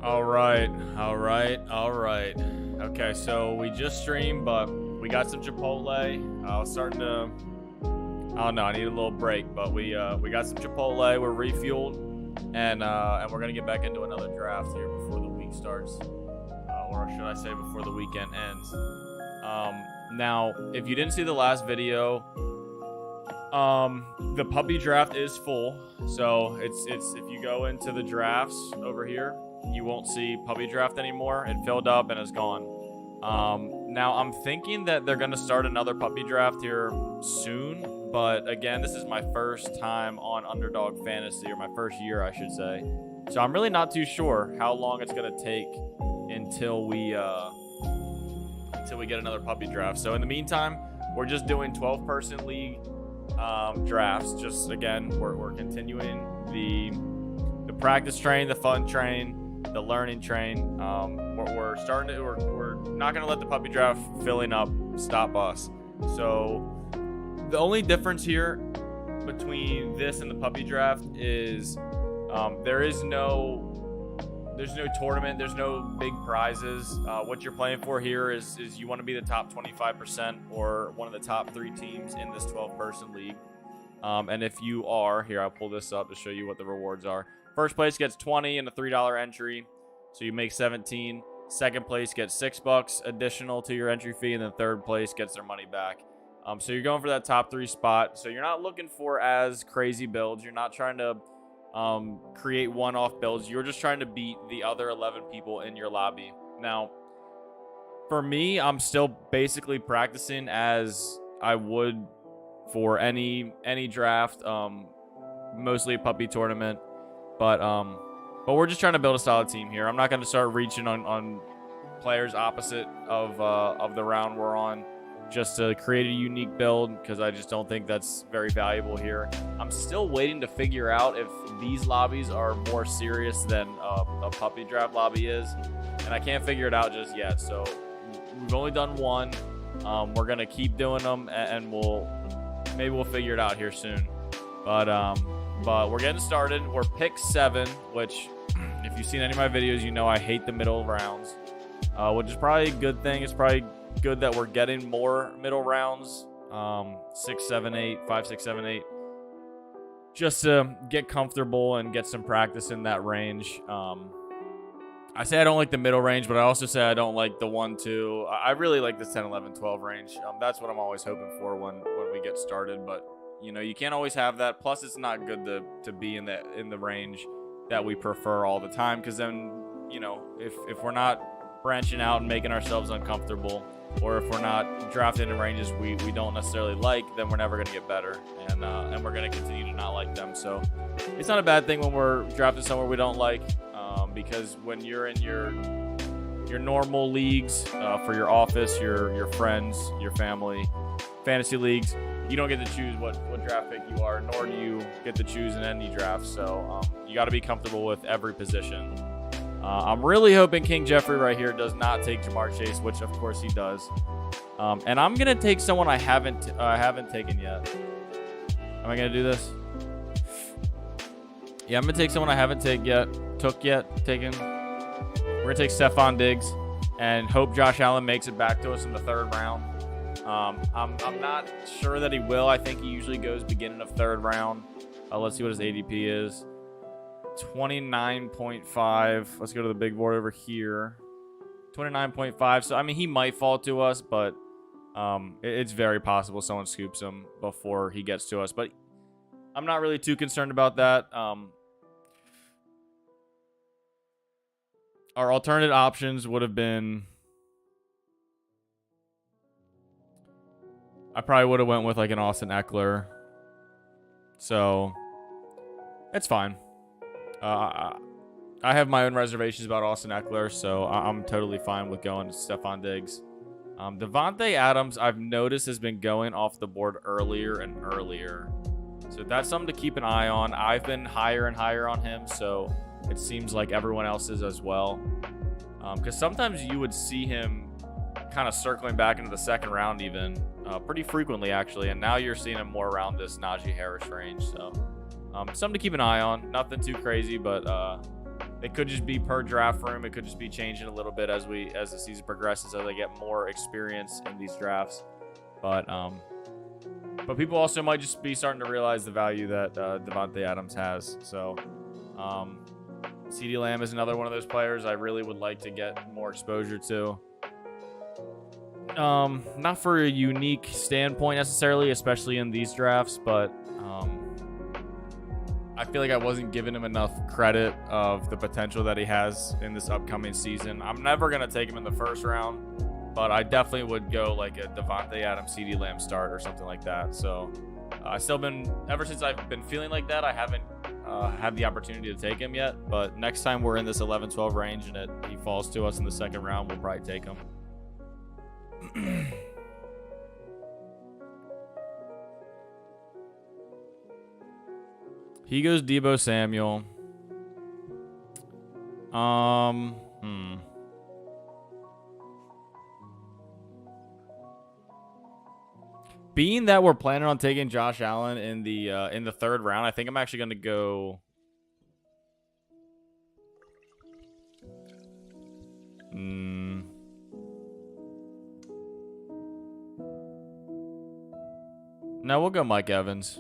All right. Okay, so we just streamed, but we got some Chipotle. I was starting to, I don't know, I need a little break, but we got some Chipotle. We're refueled, and we're gonna get back into another draft here before the week starts, or should I say before the weekend ends. Now, if you didn't see the last video, the puppy draft is full. So it's if you go into the drafts over here, you won't see puppy draft anymore. It filled up and it's gone. Now I'm thinking that they're gonna start another puppy draft here soon, but again, this is my first time on Underdog Fantasy, or my first year, I should say. So I'm really not too sure how long it's gonna take until we get another puppy draft. So in the meantime, we're just doing 12-person league drafts. Just again, we're continuing the practice train, the fun train, the learning train. We're not gonna let the puppy draft filling up stop us. So the only difference here between this and the puppy draft is there's no tournament, there's no big prizes. What you're playing for here is you want to be the top 25% or one of the top 3 teams in this 12-person league. And if you are, here, I'll pull this up to show you what the rewards are. First place gets 20 and a $3 entry, so you make 17. Second place gets $6 additional to your entry fee, and then third place gets their money back. So you're going for that top 3 spot. So you're not looking for as crazy builds. You're not trying to create one-off builds. You're just trying to beat the other 11 people in your lobby. Now, for me, I'm still basically practicing as I would for any draft, mostly a puppy tournament, but we're just trying to build a solid team here. I'm not going to start reaching on players opposite of the round we're on just to create a unique build, because I just don't think that's very valuable here. I'm still waiting to figure out if these lobbies are more serious than a puppy draft lobby is, and I can't figure it out just yet. So we've only done one. We're gonna keep doing them, and maybe we'll figure it out here soon. But we're getting started. We're pick 7, which if you've seen any of my videos, you know I hate the middle rounds, which is probably a good thing. It's probably good that we're getting more middle rounds, 6, 7, 8, 5, 6, 7, 8, just to get comfortable and get some practice in that range. I say I don't like the middle range, but I also say I don't like the 1, 2. I really like the 10, 11, 12 range. That's what I'm always hoping for when we get started, but you know, you can't always have that. Plus, it's not good to be in the range that we prefer all the time, because then, you know, if we're not branching out and making ourselves uncomfortable, or if we're not drafting in ranges we don't necessarily like, then we're never going to get better, and we're going to continue to not like them. So it's not a bad thing when we're drafting somewhere we don't like, because when you're in your normal leagues, for your office, your friends, your family, fantasy leagues, you don't get to choose what draft pick you are, nor do you get to choose in any draft. So you got to be comfortable with every position. I'm really hoping King Jeffrey right here does not take Jamar Chase, which of course he does. And I'm gonna take someone I haven't taken yet. Am I gonna do this? Yeah, I'm gonna take someone I haven't taken. We're gonna take Stephon Diggs and hope Josh Allen makes it back to us in the 3rd round. I'm not sure that he will. I think he usually goes beginning of 3rd round. Let's see what his ADP is. 29.5. Let's go to the big board over here. 29.5. So I mean, he might fall to us, but it's very possible someone scoops him before he gets to us, but I'm not really too concerned about that. Our alternate options would have been, I probably would have went with like an Austin Eckler, so it's fine. I have my own reservations about Austin Eckler, so I'm totally fine with going to Stephon Diggs. Devontae Adams, I've noticed, has been going off the board earlier and earlier, so that's something to keep an eye on. I've been higher and higher on him, so it seems like everyone else is as well. Because sometimes you would see him kind of circling back into the 2nd round even, pretty frequently actually, and now you're seeing him more around this Najee Harris range, so something to keep an eye on. Nothing too crazy, but It could just be per draft room. It could just be changing a little bit as the season progresses, as they get more experience in these drafts. But people also might just be starting to realize the value that Davante Adams has. So CeeDee Lamb is another one of those players I really would like to get more exposure to. Not for a unique standpoint necessarily, especially in these drafts, but I feel like I wasn't giving him enough credit of the potential that he has in this upcoming season. I'm never going to take him in the first round, but I definitely would go like a Davante Adams, CeeDee Lamb start or something like that. So ever since I've been feeling like that, I haven't had the opportunity to take him yet. But next time we're in this 11-12 range and he falls to us in the second round, we'll probably take him. He goes Deebo Samuel. Being that we're planning on taking Josh Allen in the third round, I think I'm actually going to go. No, we'll go Mike Evans.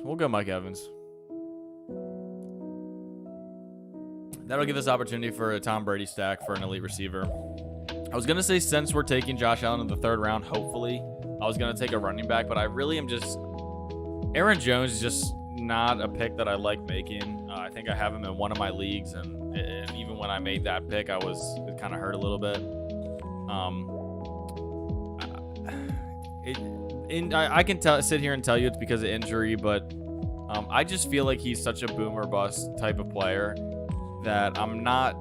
That'll give us opportunity for a Tom Brady stack for an elite receiver. I was going to say, since we're taking Josh Allen in the third round, hopefully, I was going to take a running back, but I really am just... Aaron Jones is just not a pick that I like making. I think I have him in one of my leagues, and even when I made that pick, it kind of hurt a little bit. I can sit here and tell you it's because of injury, but I just feel like he's such a boomer bust type of player that I'm not.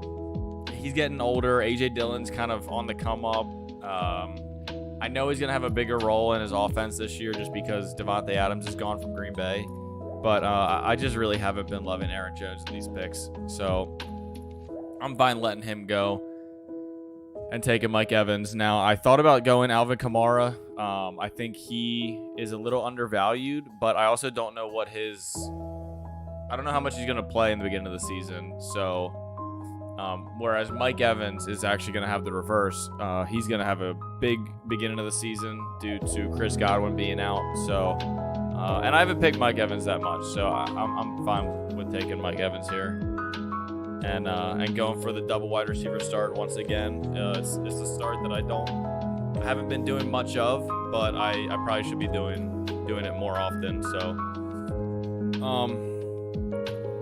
He's getting older. AJ Dillon's kind of on the come up. I know he's gonna have a bigger role in his offense this year just because Davante Adams is gone from Green Bay, but I just really haven't been loving Aaron Jones in these picks, so I'm fine letting him go and taking Mike Evans. Now, I thought about going Alvin Kamara. I think he is a little undervalued, but I also don't know I don't know how much he's going to play in the beginning of the season. So, whereas Mike Evans is actually going to have the reverse. He's going to have a big beginning of the season due to Chris Godwin being out. So, and I haven't picked Mike Evans that much, so I'm fine with taking Mike Evans here. And going for the double wide receiver start once again. It's a start that I haven't been doing much of, but I probably should be doing it more often. So,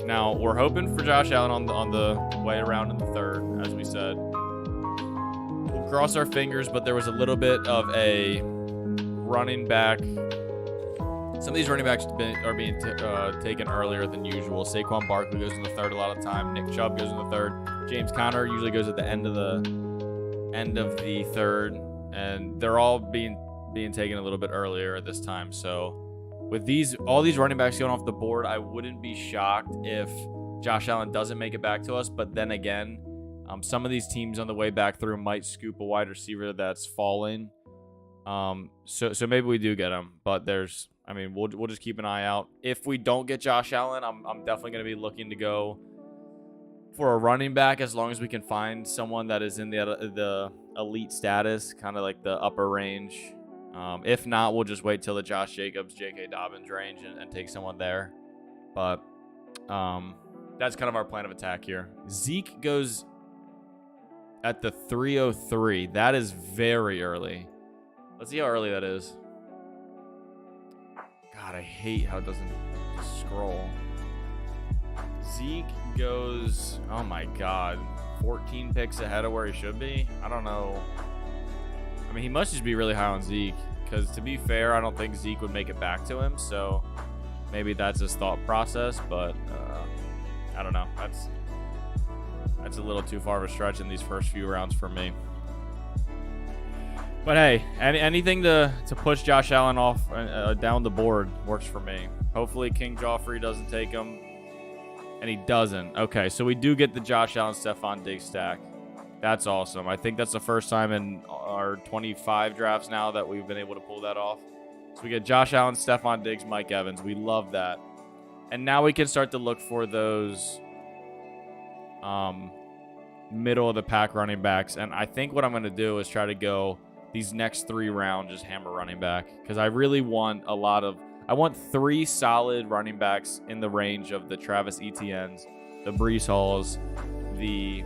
now we're hoping for Josh Allen on the way around in the third, as we said. We'll cross our fingers, but there was a little bit of a running back. Some of these running backs are being taken earlier than usual. Saquon Barkley goes in the third a lot of the time. Nick Chubb goes in the third. James Conner usually goes at the end of the third, and they're all being taken a little bit earlier this time. So with all these running backs going off the board, I wouldn't be shocked if Josh Allen doesn't make it back to us. But then again, some of these teams on the way back through might scoop a wide receiver that's falling. So maybe we do get him, but we'll just keep an eye out. If we don't get Josh Allen, I'm definitely going to be looking to go for a running back as long as we can find someone that is in the elite status, kind of like the upper range. If not, we'll just wait till the Josh Jacobs, J.K. Dobbins range and take someone there. But that's kind of our plan of attack here. Zeke goes at the 303. That is very early. Let's see how early that is. God, I hate how it doesn't scroll. Zeke goes, oh my God, 14 picks ahead of where he should be. I don't know. I mean, he must just be really high on Zeke because, to be fair, I don't think Zeke would make it back to him. So maybe that's his thought process, but I don't know. That's a little too far of a stretch in these first few rounds for me. But hey, anything to push Josh Allen off down the board works for me. Hopefully King Joffrey doesn't take him, and he doesn't. Okay, so we do get the Josh Allen, Stephon Diggs stack. That's awesome. I think that's the first time in our 25 drafts now that we've been able to pull that off. So we get Josh Allen, Stephon Diggs, Mike Evans. We love that. And now we can start to look for those middle of the pack running backs. And I think what I'm going to do is try to go these next 3 rounds, just hammer running back. Because I really want I want 3 solid running backs in the range of the Travis Etiennes, the Breece Halls, the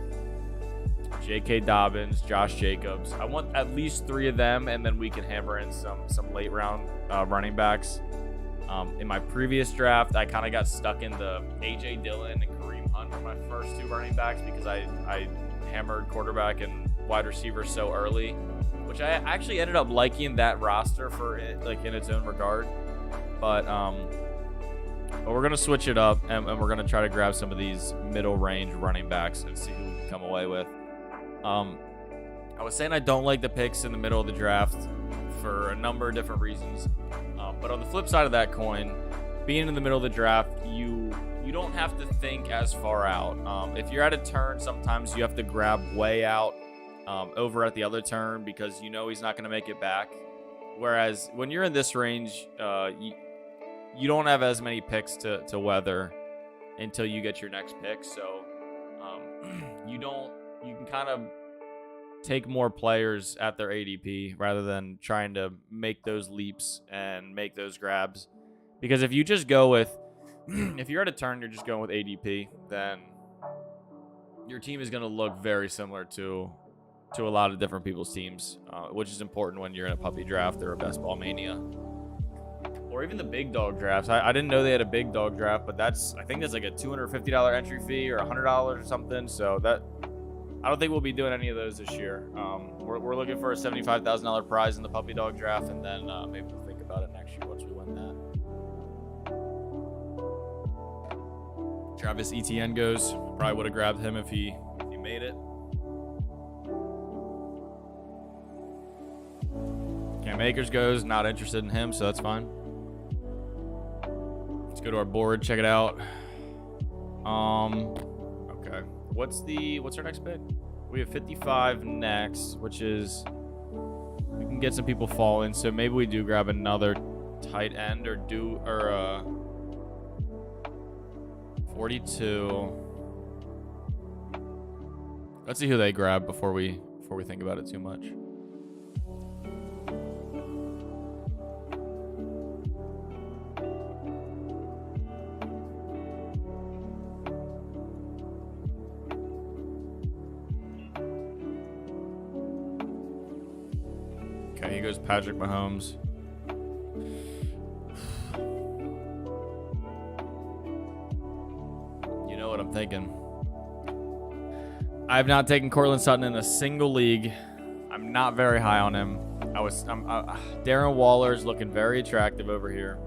J.K. Dobbins, Josh Jacobs. I want at least 3 of them, and then we can hammer in some late round running backs. In my previous draft, I kind of got stuck in the A.J. Dillon and Kareem Hunt for my first 2 running backs because I hammered quarterback and wide receiver so early, which I actually ended up liking that roster for it, like in its own regard. But we're gonna switch it up, and we're gonna try to grab some of these middle range running backs and see who we can come away with. I was saying I don't like the picks in the middle of the draft for a number of different reasons. But on the flip side of that coin, being in the middle of the draft, you don't have to think as far out. If you're at a turn, sometimes you have to grab way out over at the other turn because you know he's not going to make it back. Whereas when you're in this range, you don't have as many picks to weather until you get your next pick. So you can kind of take more players at their ADP rather than trying to make those leaps and make those grabs. Because if you just go with, if you're at a turn, you're just going with ADP, then your team is going to look very similar to a lot of different people's teams, which is important when you're in a puppy draft or a best ball mania. Or even the big dog drafts. I didn't know they had a big dog draft, but I think that's like a $250 entry fee or $100 or something. So I don't think we'll be doing any of those this year. We're looking for a $75,000 prize in the puppy dog draft, and then maybe we'll think about it next year once we win that. Travis Etienne goes. Probably would have grabbed him if he made it. Cam Akers goes. Not interested in him, so that's fine. Let's go to our board. Check it out. Okay. What's our next pick? We have 55 next, which is we can get some people falling. So maybe we do grab another tight end or 42. Let's see who they grab before we think about it too much. Okay, he goes Patrick Mahomes. You know what I'm thinking. I have not taken Courtland Sutton in a single league. I'm not very high on him. Darren Waller's looking very attractive over here.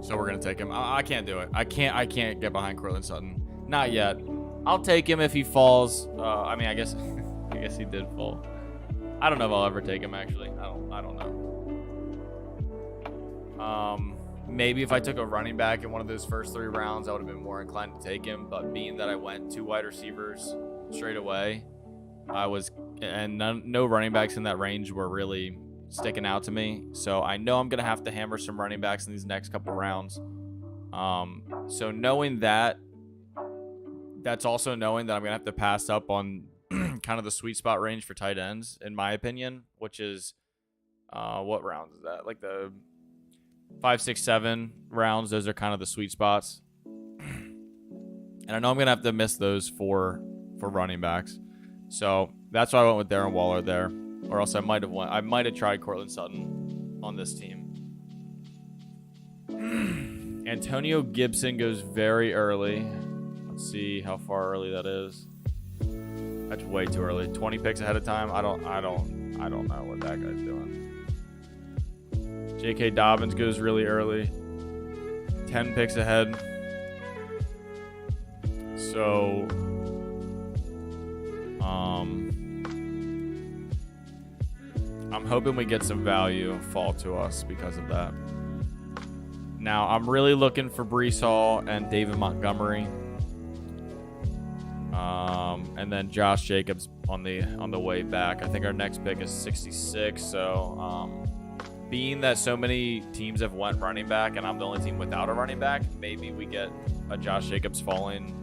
So we're gonna take him. I can't do it. I can't get behind Courtland Sutton. Not yet. I'll take him if he falls. I mean, I guess he did fall. I don't know if I'll ever take him, actually. I don't know. Maybe if I took a running back in one of those first 3 rounds, I would have been more inclined to take him. But being that I went 2 wide receivers straight away, no running backs in that range were really sticking out to me. So I know I'm going to have to hammer some running backs in these next couple rounds. So knowing that, that's also knowing that I'm going to have to pass up on kind of the sweet spot range for tight ends, in my opinion, which is, what rounds is that? Like the 5, 6, 7 rounds. Those are kind of the sweet spots. And I know I'm going to have to miss those for running backs. So that's why I went with Darren Waller there. Or else I might have tried Courtland Sutton on this team. Antonio Gibson goes very early. Let's see how far early that is. That's way too early. 20 picks ahead of time. I don't know what that guy's doing. J.K. Dobbins goes really early. 10 picks ahead. So I'm hoping we get some value fall to us because of that. Now, I'm really looking for Breece Hall and David Montgomery. And then Josh Jacobs on the way back. I think our next pick is 66. So being that so many teams have went running back and I'm the only team without a running back, maybe we get a Josh Jacobs falling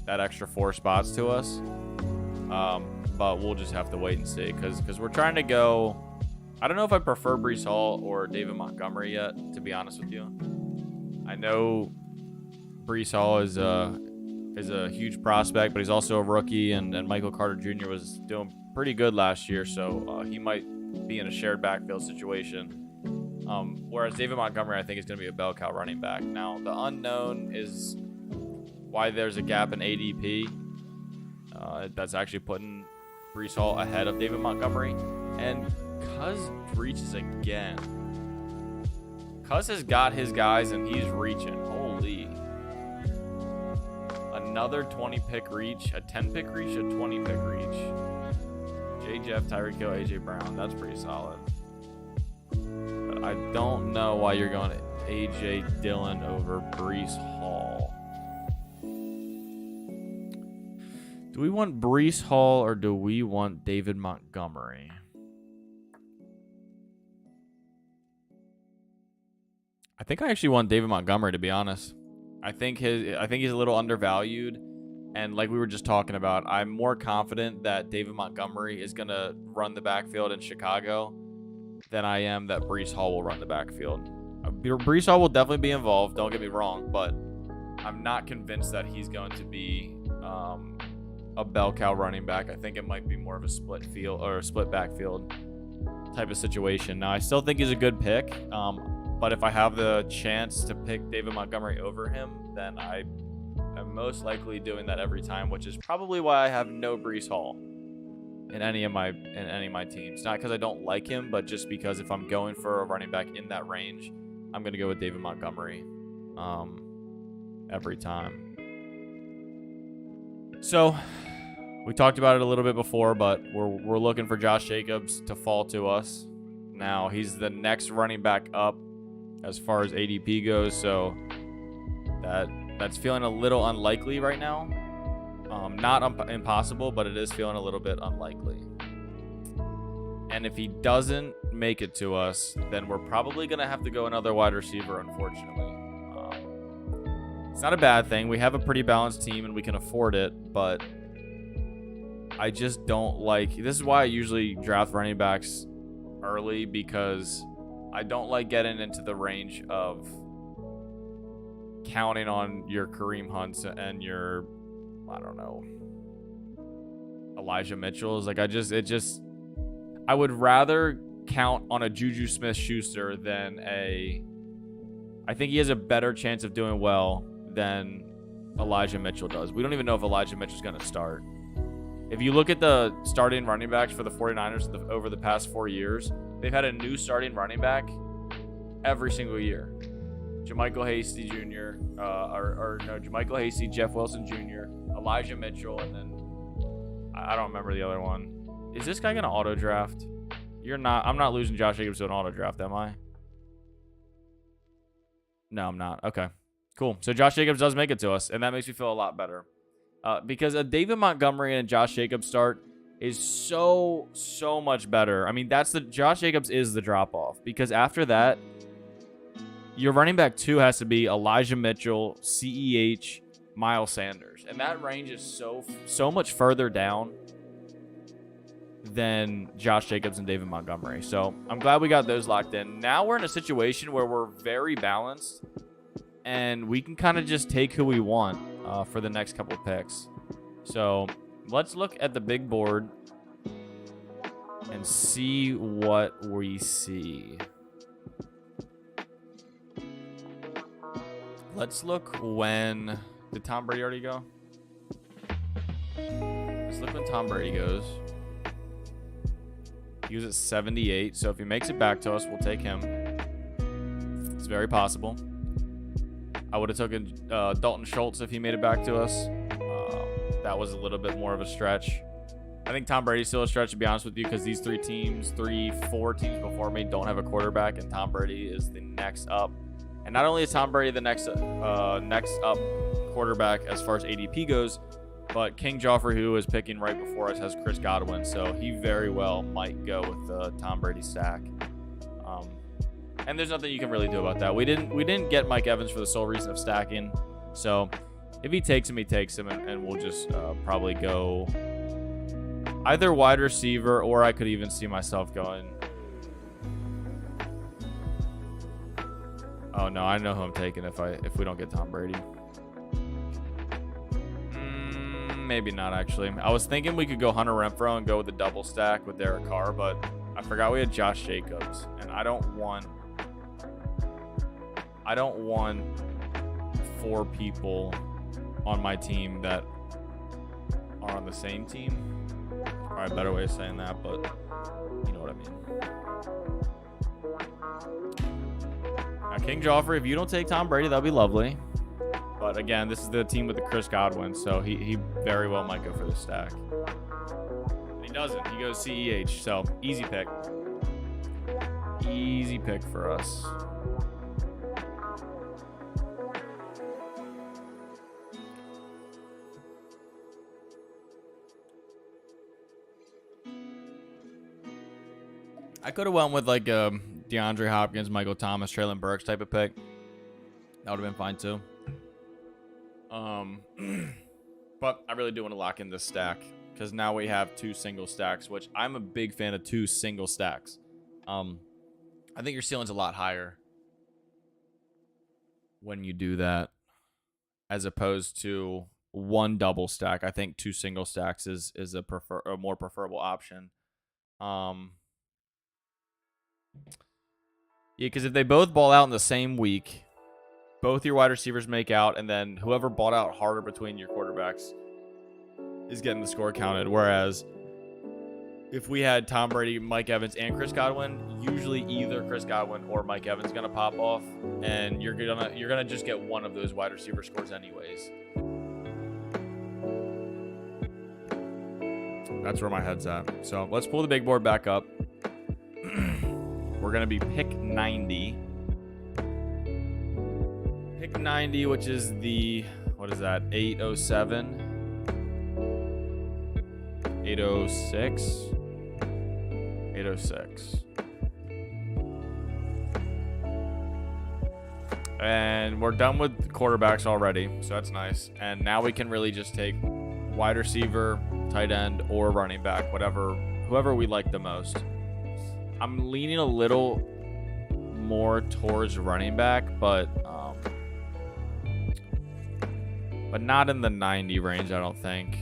that extra 4 spots to us. But we'll just have to wait and see because we're trying to go. I don't know if I prefer Breece Hall or David Montgomery yet, to be honest with you. I know Breece Hall is a huge prospect, but he's also a rookie, and Michael Carter Jr. was doing pretty good last year, so he might be in a shared backfield situation. Whereas David Montgomery, I think, is going to be a bell cow running back. Now, the unknown is why there's a gap in ADP. That's actually putting Breece Hall ahead of David Montgomery. And Cuz reaches again. Cuz has got his guys, and he's reaching. Holy. Another 20-pick reach, a 10-pick reach, a 20-pick reach. J. Jeff, Tyreek Hill, A.J. Brown. That's pretty solid. But I don't know why you're going A.J. Dillon over Breece Hall. Do we want Breece Hall or do we want David Montgomery? I think I actually want David Montgomery, to be honest. I think he's a little undervalued, and like we were just talking about, I'm more confident that David Montgomery is gonna run the backfield in Chicago than I am that Breece Hall will run the backfield. Breece Hall will definitely be involved, don't get me wrong, but I'm not convinced that he's going to be a bell cow running back. I think it might be more of a split field or a split backfield type of situation. Now, I still think he's a good pick. But if I have the chance to pick David Montgomery over him, then I am most likely doing that every time, which is probably why I have no Breece Hall in any of my teams. Not because I don't like him, but just because if I'm going for a running back in that range, I'm going to go with David Montgomery every time. So we talked about it a little bit before, but we're looking for Josh Jacobs to fall to us. Now, he's the next running back up as far as ADP goes, so that's feeling a little unlikely right now. Not impossible, but it is feeling a little bit unlikely. And if he doesn't make it to us, then we're probably going to have to go another wide receiver, unfortunately. It's not a bad thing. We have a pretty balanced team, and we can afford it, but I just don't like... This is why I usually draft running backs early, because I don't like getting into the range of counting on your Kareem Hunts and your, I don't know, Elijah Mitchell's. Like, I would rather count on a Juju Smith-Schuster than I think he has a better chance of doing well than Elijah Mitchell does. We don't even know if Elijah Mitchell's going to start. If you look at the starting running backs for the 49ers over the past 4 years, they've had a new starting running back every single year. JaMychal Hasty Jr., JaMychal Hasty, Jeff Wilson Jr., Elijah Mitchell, and then I don't remember the other one. Is this guy going to auto draft? I'm not losing Josh Jacobs to an auto draft, am I? No, I'm not. Okay, cool. So Josh Jacobs does make it to us, and that makes me feel a lot better. Because a David Montgomery and Josh Jacobs start is so much better. I mean, Josh Jacobs is the drop-off, because after that, your running back 2 has to be Elijah Mitchell, CEH, Miles Sanders. And that range is so much further down than Josh Jacobs and David Montgomery. So I'm glad we got those locked in. Now we're in a situation where we're very balanced, and we can kind of just take who we want for the next couple of picks. So let's look at the big board and see what we see. Let's look when... Did Tom Brady already go? Let's look when Tom Brady goes. He was at 78, so if he makes it back to us, we'll take him. It's very possible. I would have taken Dalton Schultz if he made it back to us. That was a little bit more of a stretch. I think Tom Brady's still a stretch, to be honest with you, because these 4 teams before me don't have a quarterback, and Tom Brady is the next up. And not only is Tom Brady the next up quarterback as far as ADP goes, but King Joffrey, who is picking right before us, has Chris Godwin, so he very well might go with the Tom Brady stack. And there's nothing you can really do about that. We didn't get Mike Evans for the sole reason of stacking, so If he takes him, he takes him, and we'll just probably go either wide receiver, or I could even see myself going. Oh no, I know who I'm taking if we don't get Tom Brady. Maybe not, actually. I was thinking we could go Hunter Renfrow and go with a double stack with Derek Carr, but I forgot we had Josh Jacobs, and I don't want 4 people on my team that are on the same team. Probably a better way of saying that, but you know what I mean. Now, King Joffrey, if you don't take Tom Brady, that'll be lovely. But again, this is the team with the Chris Godwin, so he very well might go for the stack. He doesn't. He goes CEH, so easy pick. Easy pick for us. I could have went with like a DeAndre Hopkins, Michael Thomas, Traylon Burks type of pick. That would have been fine too. But I really do want to lock in this stack because now we have 2 single stacks, which I'm a big fan of 2 single stacks. I think your ceiling's a lot higher when you do that as opposed to 1 double stack. I think 2 single stacks is a more preferable option. Yeah, because if they both ball out in the same week, both your wide receivers make out, and then whoever balled out harder between your quarterbacks is getting the score counted. Whereas if we had Tom Brady, Mike Evans, and Chris Godwin, usually either Chris Godwin or Mike Evans is gonna pop off, and you're gonna just get one of those wide receiver scores anyways. That's where my head's at. So let's pull the big board back up. We're gonna be pick 90. Pick 90, which is the, what is that, 807? 806? 806. And we're done with quarterbacks already, so that's nice. And now we can really just take wide receiver, tight end, or running back, whoever we like the most. I'm leaning a little more towards running back, but not in the 90 range, I don't think. I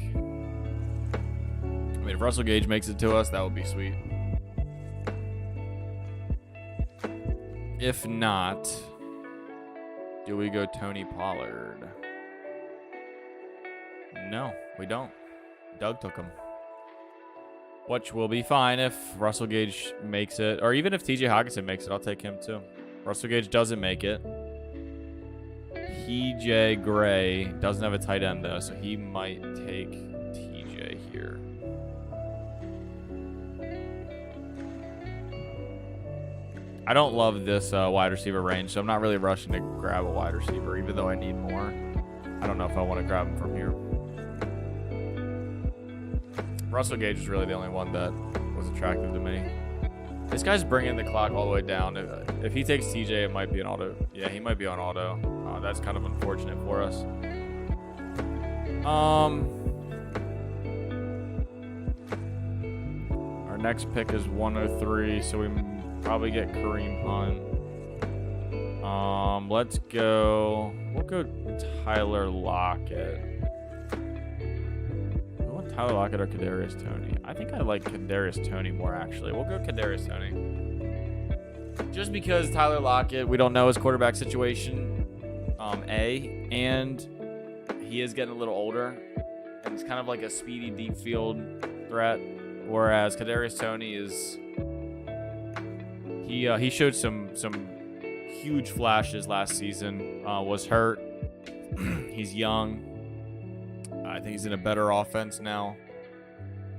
mean, if Russell Gage makes it to us, that would be sweet. If not, do we go Tony Pollard? No, we don't. Doug took him. Which will be fine if Russell Gage makes it, or even if TJ Hockenson makes it, I'll take him too. Russell Gage doesn't make it. TJ Gray doesn't have a tight end though, so he might take TJ here. I don't love this wide receiver range, so I'm not really rushing to grab a wide receiver, even though I need more. I don't know if I want to grab him from here. Russell Gage is really the only one that was attractive to me. This guy's bringing the clock all the way down. If he takes TJ, it might be an auto. Yeah, he might be on auto. That's kind of unfortunate for us. Our next pick is 103, so we probably get Kareem Hunt. Let's go. We'll go Tyler Lockett. Tyler Lockett or Kadarius Toney? I think I like Kadarius Toney more, actually. We'll go Kadarius Toney. Just because Tyler Lockett, we don't know his quarterback situation, and he is getting a little older, and it's kind of like a speedy deep field threat, whereas Kadarius Toney is, he showed some huge flashes last season, was hurt. He's young. I think he's in a better offense now.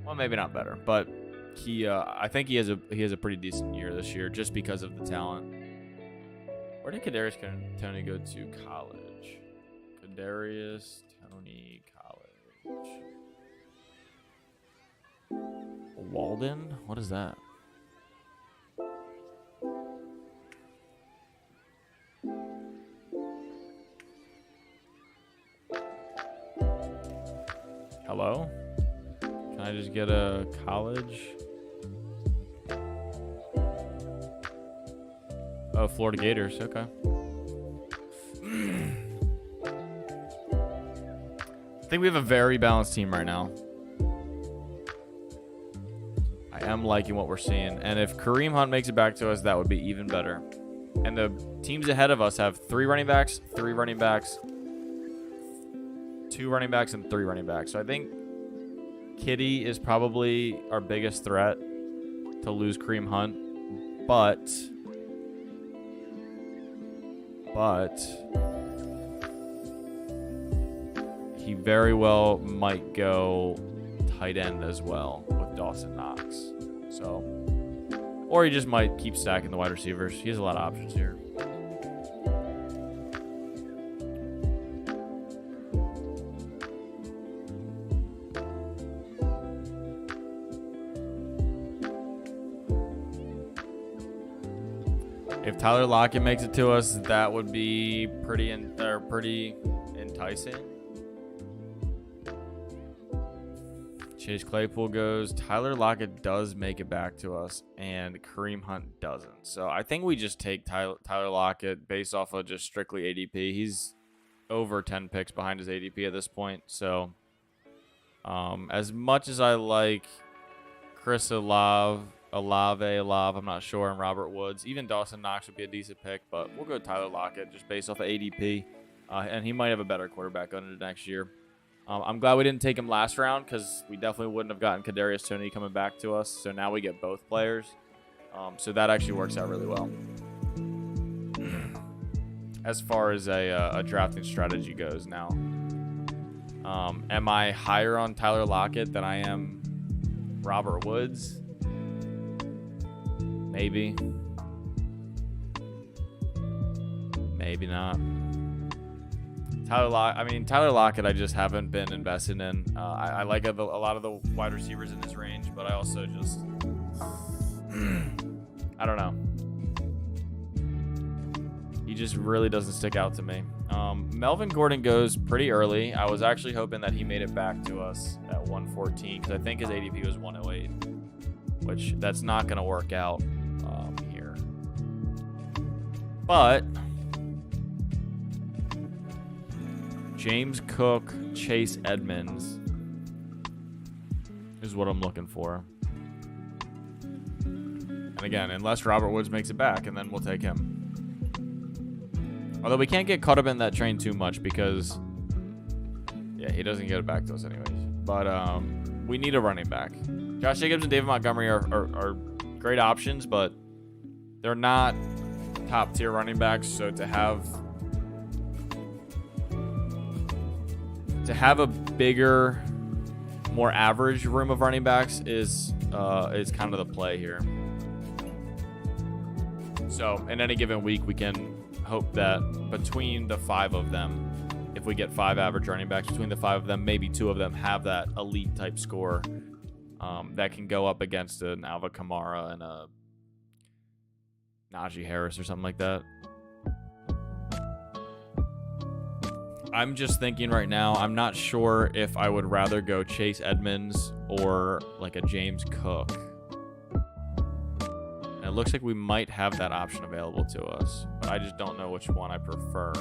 Well, maybe not better, but I think he has a pretty decent year this year just because of the talent. Where did Kadarius Toney go to college? Kadarius Toney College. Walden? What is that? Hello? Can I just get a college? Oh, Florida Gators. Okay. I think we have a very balanced team right now. I am liking what we're seeing. And if Kareem Hunt makes it back to us, that would be even better. And the teams ahead of us have 3 running backs, 3 running backs, 2 running backs, and 3 running backs. So I think Kitty is probably our biggest threat to lose Kareem Hunt. But he very well might go tight end as well with Dawson Knox. So, or he just might keep stacking the wide receivers. He has a lot of options here. If Tyler Lockett makes it to us, that would be pretty enticing. Chase Claypool goes. Tyler Lockett does make it back to us, and Kareem Hunt doesn't. So I think we just take Tyler Lockett based off of just strictly ADP. He's over 10 picks behind his ADP at this point. So as much as I like Chris Olave, I'm not sure, and Robert Woods, even Dawson Knox would be a decent pick, but we'll go Tyler Lockett just based off of ADP, and he might have a better quarterback going into next year. I'm glad we didn't take him last round because we definitely wouldn't have gotten Kadarius Toney coming back to us. So now we get both players. So that actually works out really well. As far as a drafting strategy goes now. Am I higher on Tyler Lockett than I am Robert Woods? Maybe. Maybe not. Tyler Lockett, I just haven't been invested in. I like a lot of the wide receivers in his range, but I also just, I don't know. He just really doesn't stick out to me. Melvin Gordon goes pretty early. I was actually hoping that he made it back to us at 114 because I think his ADP was 108, which that's not going to work out here. But James Cook, Chase Edmonds is what I'm looking for. And again, unless Robert Woods makes it back, and then we'll take him. Although we can't get caught up in that train too much because, yeah, he doesn't get it back to us anyways. But we need a running back. Josh Jacobs and David Montgomery are great options, but they're not top-tier running backs. So to have a bigger, more average room of running backs is kind of the play here. So in any given week, we can hope that between the 5 of them, if we get 5 average running backs, between the 5 of them, maybe 2 of them have that elite type score that can go up against an Alvin Kamara and a Najee Harris or something like that. I'm just thinking right now, I'm not sure if I would rather go Chase Edmonds or like a James Cook. And it looks like we might have that option available to us, but I just don't know which one I prefer.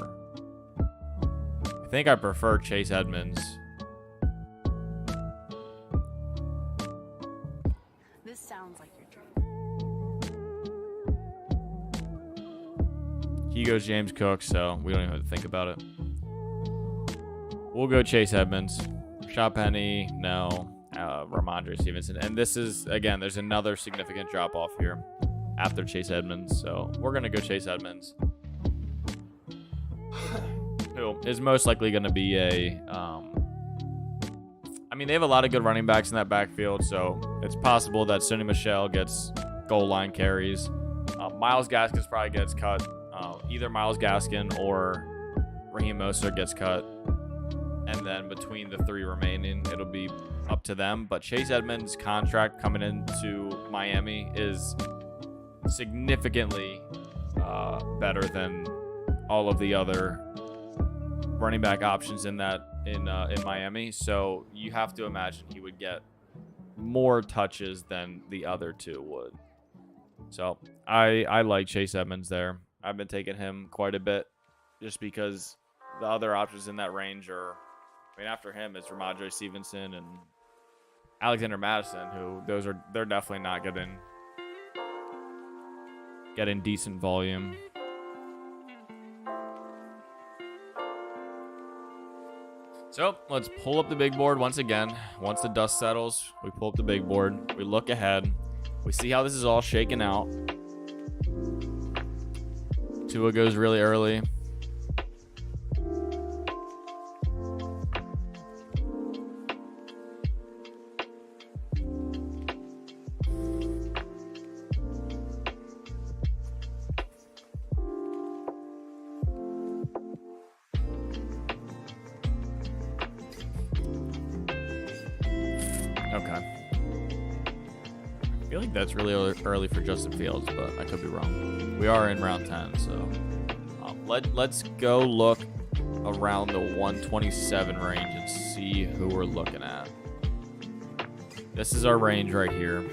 I think I prefer Chase Edmonds. This sounds like your dream. He goes James Cook, so we don't even have to think about it. We'll go Chase Edmonds. Rashad Penny, no. Ramondre Stevenson. And this is, again, there's another significant drop-off here after Chase Edmonds. So we're going to go Chase Edmonds. Who is most likely going to be a... I mean, they have a lot of good running backs in that backfield, so it's possible that Sonny Michel gets goal line carries. Myles Gaskin probably gets cut. Either Myles Gaskin or Raheem Mostert gets cut. And then between the 3 remaining, it'll be up to them. But Chase Edmonds' contract coming into Miami is significantly better than all of the other running back options in that in Miami. So you have to imagine he would get more touches than the other two would. So I like Chase Edmonds there. I've been taking him quite a bit just because the other options in that range are, I mean, after him it's Ramondre Stevenson and Alexander Madison, who they're definitely not getting decent volume. So let's pull up the big board once again. Once the dust settles, we pull up the big board. We look ahead. We see how this is all shaken out. Tua goes really early. Okay. I feel like that's really early for Justin Fields, but I could be wrong. We are in round 10, so let's go look around the 127 range and see who we're looking at. This is our range right here.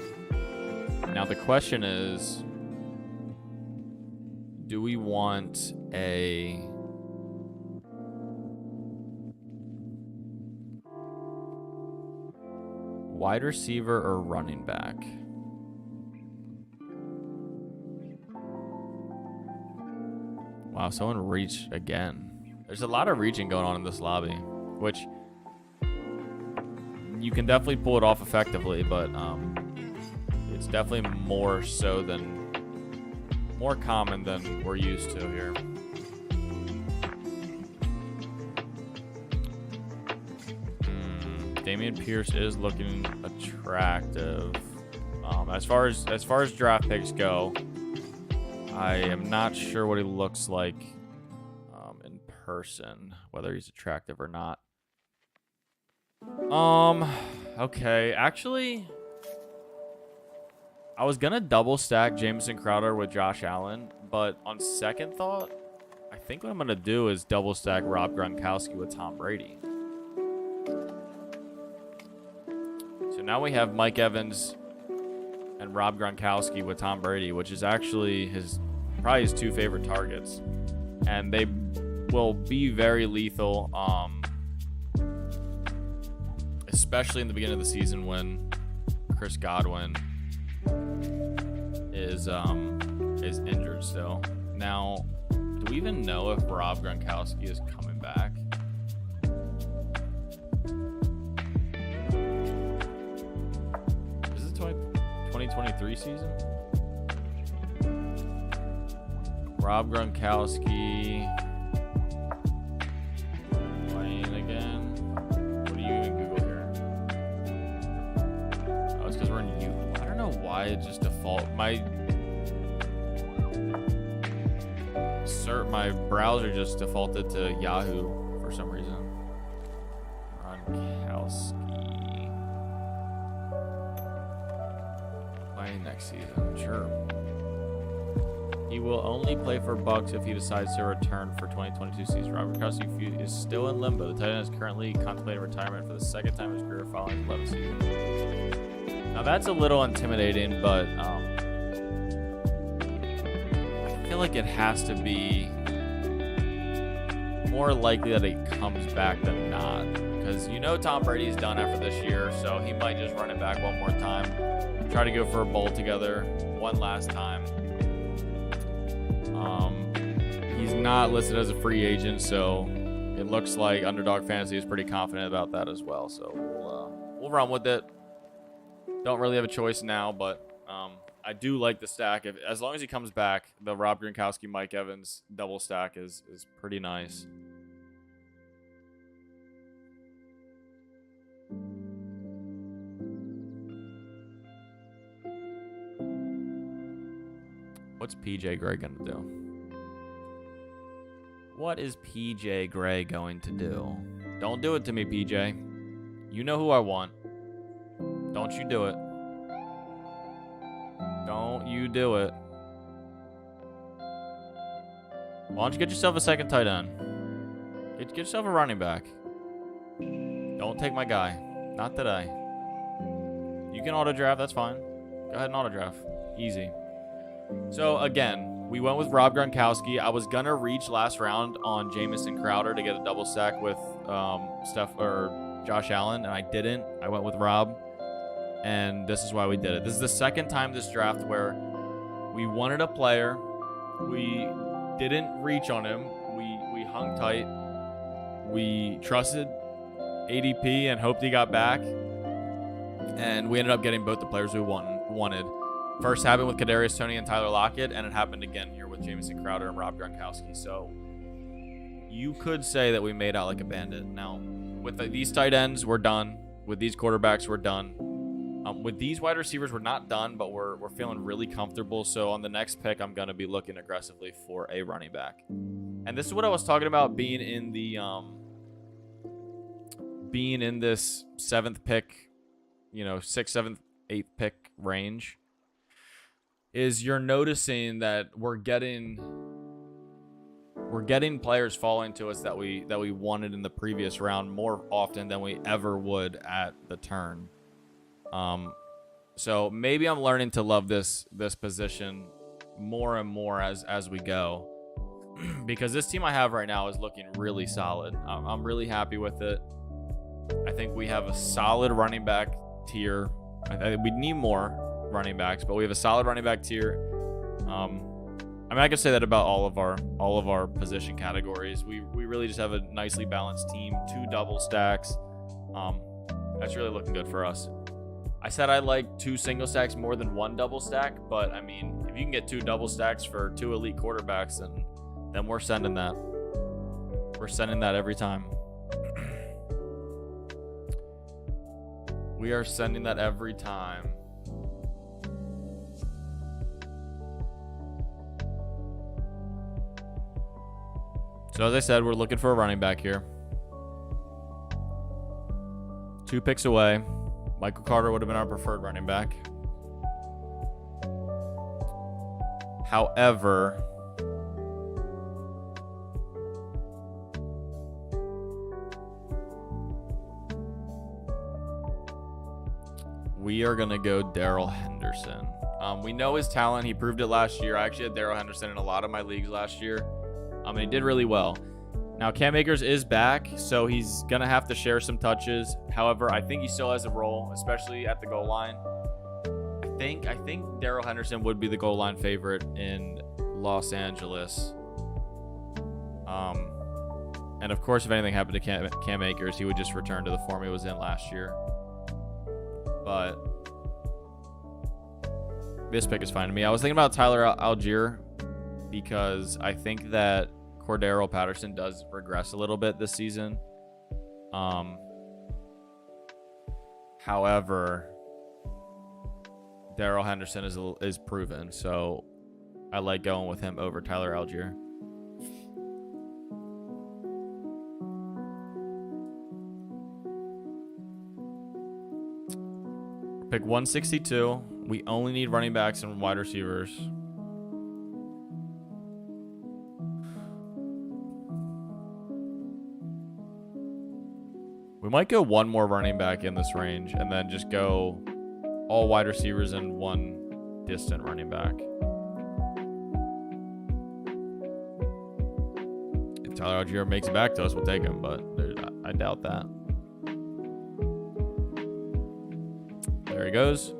Now the question is, do we want a wide receiver or running back? Wow, someone reached again. There's a lot of reaching going on in this lobby, which you can definitely pull it off effectively, but it's definitely more common than we're used to here. Dameon Pierce is looking attractive. As far as draft picks go, I am not sure what he looks like in person, whether he's attractive or not. Okay, actually, I was gonna double stack Jamison Crowder with Josh Allen, but on second thought, I think what I'm gonna do is double stack Rob Gronkowski with Tom Brady. So now we have Mike Evans and Rob Gronkowski with Tom Brady, which is actually probably his two favorite targets, and they will be very lethal, especially in the beginning of the season when Chris Godwin is injured still. Now, do we even know if Rob Gronkowski is coming back? Is it 2023 season? Rob Gronkowski playing again. What do you even Google here? Oh, it's because we're in U. I don't know why it just default. My browser just defaulted to Yahoo for some reason. Gronkowski playing next season. Sure. He will only play for Bucks if he decides to return for 2022 season. Robert Gronkowski is still in limbo. The tight end is currently contemplating retirement for the second time in his career following his 11th season. Now that's a little intimidating, but I feel like it has to be more likely that he comes back than not, because Tom Brady's done after this year, so he might just run it back one more time, try to go for a bowl together one last time. He's not listed as a free agent, so it looks like Underdog Fantasy is pretty confident about that as well. So we'll run with it. Don't really have a choice now, but I do like the stack. As long as he comes back, the Rob Gronkowski, Mike Evans double stack is pretty nice. What's PJ Gray going to do? What is PJ Gray going to do? Don't do it to me, PJ. You know who I want. Don't you do it. Don't you do it. Why don't you get yourself a second tight end? Get yourself a running back. Don't take my guy. Not today. You can auto draft. That's fine. Go ahead and auto draft. Easy. So again, we went with Rob Gronkowski. I was gonna reach last round on Jamison Crowder to get a double stack with Josh Allen, and I didn't. I went with Rob, and this is why we did it. This is the second time this draft where we wanted a player, we didn't reach on him, we hung tight, we trusted ADP and hoped he got back, and we ended up getting both the players we wanted. First happened with Kadarius Toney and Tyler Lockett, and it happened again here with Jamison Crowder and Rob Gronkowski. So you could say that we made out like a bandit. Now, with these tight ends, we're done. With these quarterbacks, we're done. With these wide receivers, we're not done, but we're feeling really comfortable. So on the next pick, I'm going to be looking aggressively for a running back. And this is what I was talking about being in this 7th pick, 6th, 7th, 8th pick range. Is you're noticing that we're getting players falling to us that we wanted in the previous round more often than we ever would at the turn. So maybe I'm learning to love this position more and more as we go, because this team I have right now is looking really solid. I'm really happy with it. I think we have a solid running back tier. We need more running backs, but we have a solid running back tier. I could say that about all of our position categories. We really just have a nicely balanced team. 2 double stacks. That's really looking good for us. I said I like 2 single stacks more than 1 double stack, but I mean, if you can get 2 double stacks for 2 elite quarterbacks, then we're sending that. We're sending that every time. We are sending that every time. So as I said, we're looking for a running back here. 2 picks away. Michael Carter would have been our preferred running back. However, we are going to go Darrell Henderson. We know his talent. He proved it last year. I actually had Darrell Henderson in a lot of my leagues last year. And he did really well. Now, Cam Akers is back, so he's going to have to share some touches. However, I think he still has a role, especially at the goal line. I think Darrell Henderson would be the goal line favorite in Los Angeles. And, of course, if anything happened to Cam Akers, he would just return to the form he was in last year. But this pick is fine to me. I was thinking about Tyler Algier because I think that Cordero Patterson does regress a little bit this season. However, Darrell Henderson is proven, so I like going with him over Tyler Algier. Pick 162. We only need running backs and wide receivers. We might go 1 more running back in this range and then just go all wide receivers and 1 distant running back. If Tyler Algier makes it back to us, we'll take him, but I doubt that. There he goes.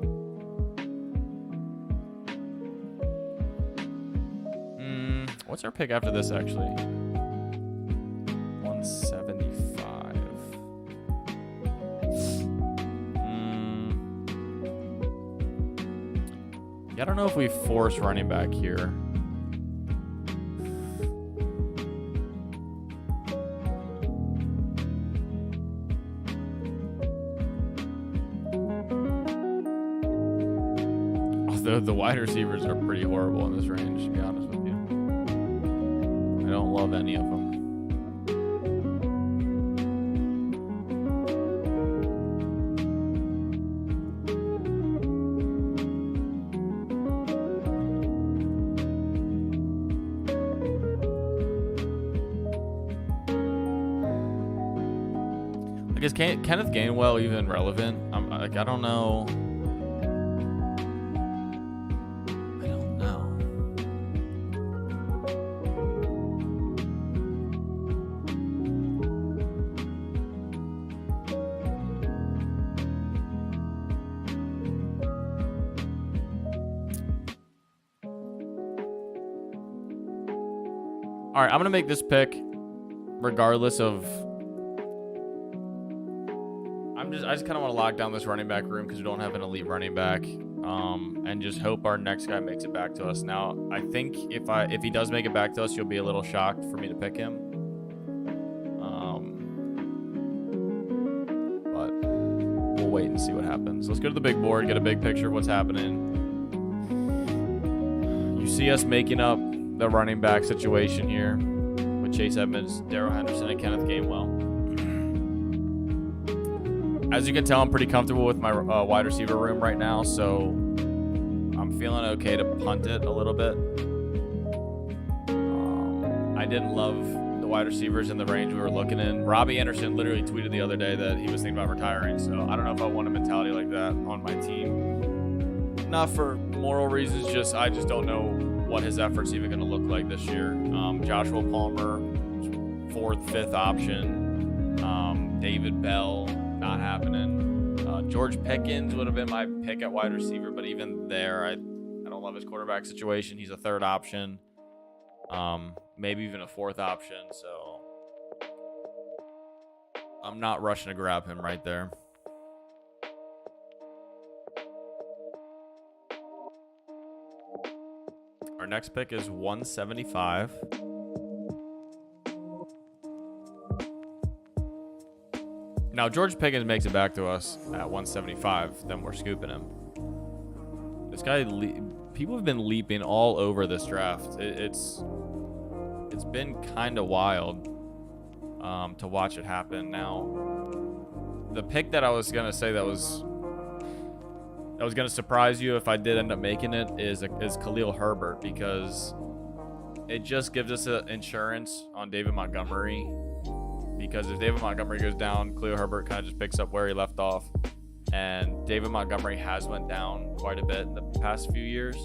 What's our pick after this, actually? 175. Yeah, I don't know if we force running back here. Although the wide receivers are pretty horrible in this range, to be honest with you. I don't love any of them. Like, is Kenneth Gainwell even relevant? Like, I don't know. I don't know. All right, I'm gonna make this pick regardless of. I just kind of want to lock down this running back room because we don't have an elite running back, and just hope our next guy makes it back to us. Now, I think if he does make it back to us, you'll be a little shocked for me to pick him. But we'll wait and see what happens. Let's go to the big board, get a big picture of what's happening. You see us making up the running back situation here with Chase Edmonds, Darrell Henderson, and Kenneth Gainwell. As you can tell, I'm pretty comfortable with my wide receiver room right now, so I'm feeling okay to punt it a little bit. I didn't love the wide receivers in the range we were looking in. Robbie Anderson literally tweeted the other day that he was thinking about retiring, so I don't know if I want a mentality like that on my team. Not for moral reasons, I just don't know what his effort's even going to look like this year. Joshua Palmer, 4th, 5th option. David Bell, not happening. George Pickens would have been my pick at wide receiver, but even there, I don't love his quarterback situation. He's a 3rd option, maybe even a 4th option. So I'm not rushing to grab him right there. Our next pick is 175. Now, George Pickens makes it back to us at 175, then we're scooping him. This guy, people have been leaping all over this draft. It's been kind of wild to watch it happen. Now, the pick that I was gonna say that was gonna surprise you if I did end up making it is Khalil Herbert, because it just gives us insurance on David Montgomery. Because if David Montgomery goes down, Khalil Herbert kind of just picks up where he left off. And David Montgomery has went down quite a bit in the past few years.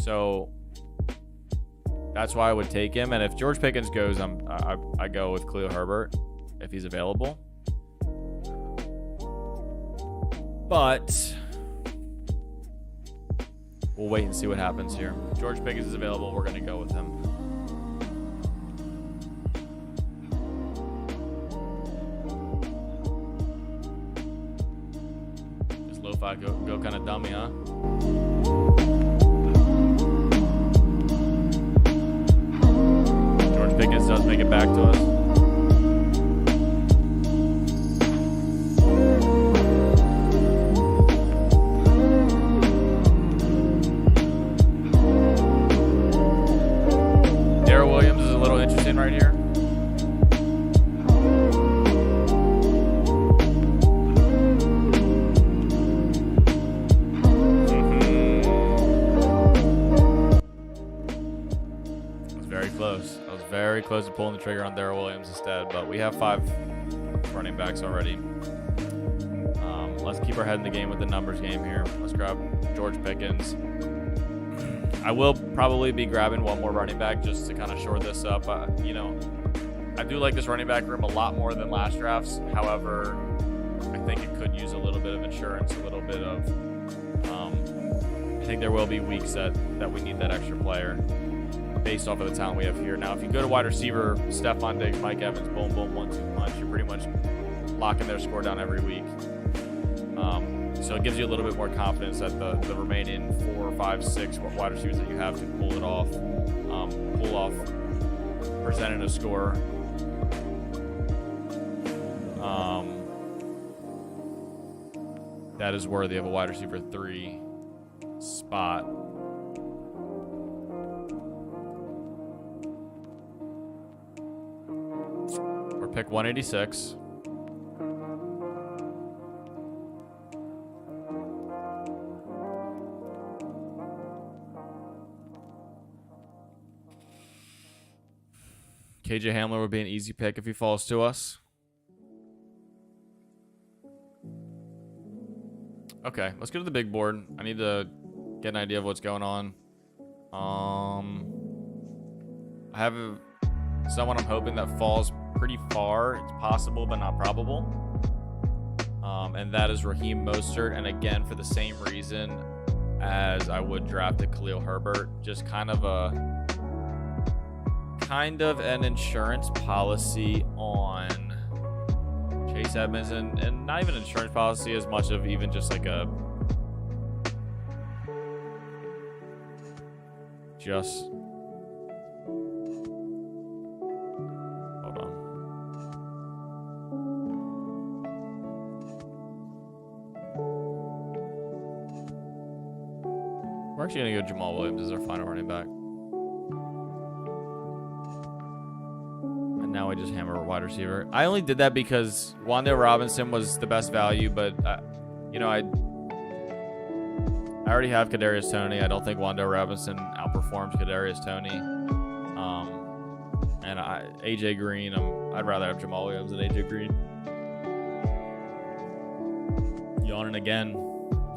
So that's why I would take him. And if George Pickens goes, I go with Khalil Herbert if he's available. But we'll wait and see what happens here. If George Pickens is available, we're going to go with him. Lo-fi go kind of dummy, huh? George Pickens does make it back to us. Darrell Williams is a little interesting right here. Very close to pulling the trigger on Darrell Williams instead, but we have 5 running backs already. Let's keep our head in the game with the numbers game here. Let's grab George Pickens. I will probably be grabbing one more running back just to kind of shore this up. I do like this running back room a lot more than last draft's. However, I think it could use a little bit of insurance, a little bit of. I think there will be weeks that we need that extra player, based off of the talent we have here. Now, if you go to wide receiver, Stephon Diggs, Mike Evans, boom, boom, 1-2 punch, you're pretty much locking their score down every week. So it gives you a little bit more confidence that the remaining 4, 5, 6 wide receivers that you have to pull off presenting a score. That is worthy of a wide receiver 3 spot. Pick 186. KJ Hamler would be an easy pick if he falls to us. Okay, let's go to the big board. I need to get an idea of what's going on. I have someone I'm hoping that falls pretty far. It's possible, but not probable. And that is Raheem Mostert. And again, for the same reason as I would draft a Khalil Herbert, just kind of an insurance policy on Chase Edmonds, and not even insurance policy as much of even just like a hold on. We're actually gonna go Jamal Williams as our final running back. And now we just hammer a wide receiver. I only did that because Wan'Dale Robinson was the best value, but you know, I already have Kadarius Toney. I don't think Wan'Dale Robinson outperforms Kadarius Toney. And AJ Green, I'd rather have Jamal Williams than AJ Green. Yawning again.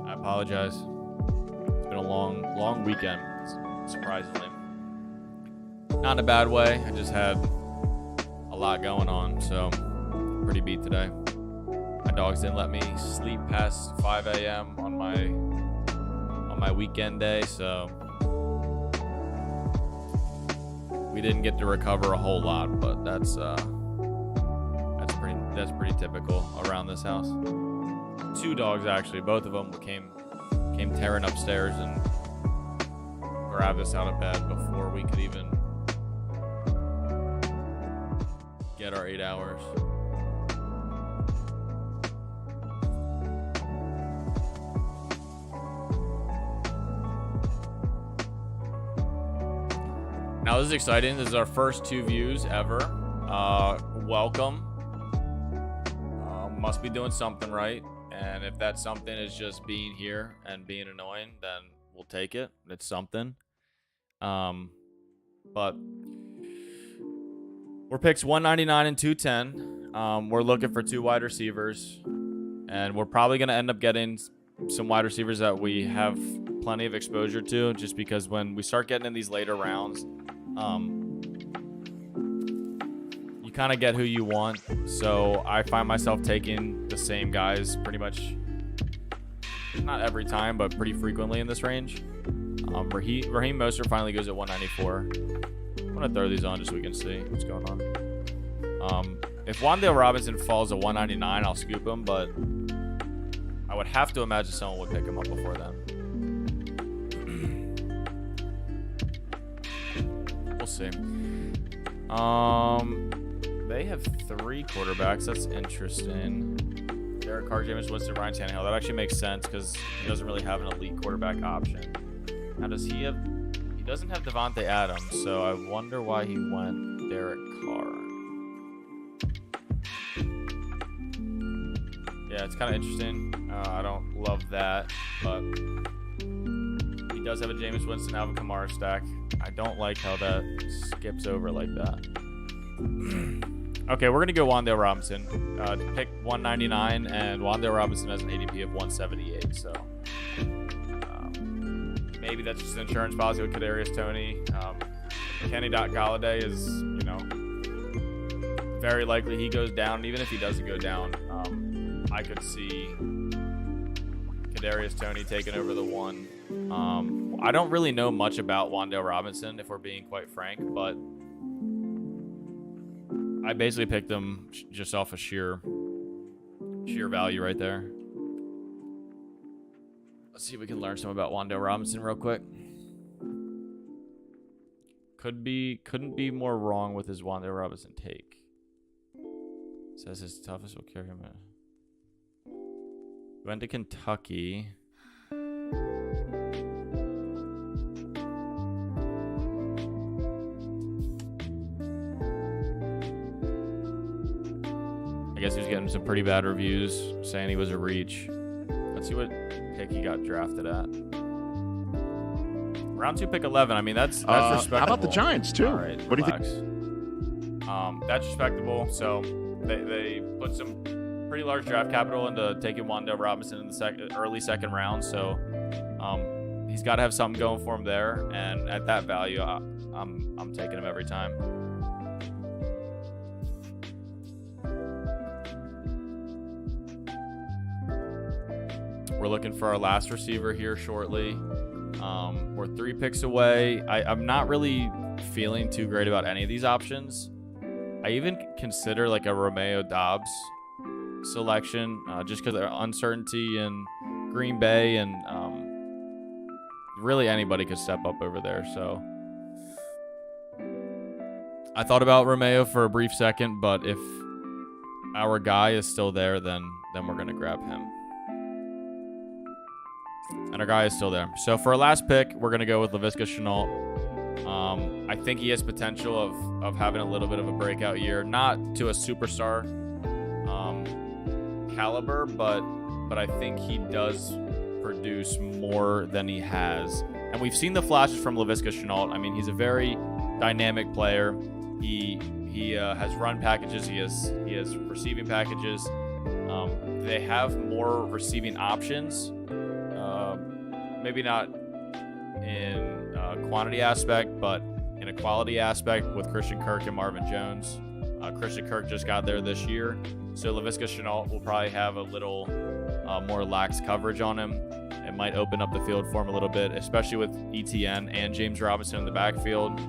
I apologize. It's been a long weekend, surprisingly. Not in a bad way. I just had a lot going on, so pretty beat today. My dogs didn't let me sleep past 5 a.m. on my weekend day, so we didn't get to recover a whole lot, but that's pretty typical around this house. 2 dogs actually, both of them came tearing upstairs and grabbed us out of bed before we could even get our 8 hours. Now this is exciting. This is our first 2 views ever. Welcome. Must be doing something right. And if that something is just being here and being annoying, then we'll take it. It's something. But we're picks 199 and 210. We're looking for 2 wide receivers. And we're probably going to end up getting some wide receivers that we have plenty of exposure to, just because when we start getting in these later rounds, you kind of get who you want. So I find myself taking the same guys pretty much, not every time, but pretty frequently in this range. Raheem Mostert finally goes at 194. I'm going to throw these on just so we can see what's going on. If Wan'Dale Robinson falls at 199, I'll scoop him, but I would have to imagine someone would pick him up before then. We'll see. They have 3 quarterbacks. That's interesting. Derek Carr, Jameis Winston, Ryan Tannehill. That actually makes sense because he doesn't really have an elite quarterback option. Now, does he have? He doesn't have Devontae Adams, so I wonder why he went Derek Carr. Yeah, it's kind of interesting. I don't love that, but he does have a Jameis Winston, Alvin Kamara stack. I don't like how that skips over like that. Okay, we're going to go Wan'Dale Robinson. Pick 199, and Wan'Dale Robinson has an ADP of 178, so maybe that's just an insurance policy with Kadarius Toney. Kenny Golladay is, you know, very likely he goes down. And even if he doesn't go down, I could see Kadarius Toney taking over the 1. I don't really know much about Wan'Dale Robinson, if we're being quite frank, but I basically picked them just off of sheer value right there. Let's see if we can learn some about Wan'Dale Robinson real quick. Couldn't be more wrong with his Wan'Dale Robinson take. Says his toughest will carry him. Went to Kentucky. I guess he was getting some pretty bad reviews, saying he was a reach. Let's see what pick he got drafted at. Round 2, pick 11. I mean, that's respectable. How about the Giants too? All right, what relax. do you think? That's respectable. So they put some pretty large draft capital into taking Wan'Dale Robinson in the early second round. So he's got to have something going for him there. And at that value, I'm taking him every time. We're looking for our last receiver here shortly. We're 3 picks away. I'm not really feeling too great about any of these options. I even consider like a Romeo Doubs selection just because of uncertainty in Green Bay, and really anybody could step up over there. So I thought about Romeo for a brief second, but if our guy is still there, then we're going to grab him. And our guy is still there. So for our last pick, we're going to go with Laviska Shenault. I think he has potential of having a little bit of a breakout year. Not to a superstar caliber, but I think he does produce more than he has. And we've seen the flashes from Laviska Shenault. I mean, he's a very dynamic player. He has run packages. He has receiving packages. They have more receiving options. Maybe not in quantity aspect, but in a quality aspect with Christian Kirk and Marvin Jones. Christian Kirk just got there this year, so Laviska Shenault will probably have a little more lax coverage on him. It might open up the field for him a little bit, especially with ETN and James Robinson in the backfield.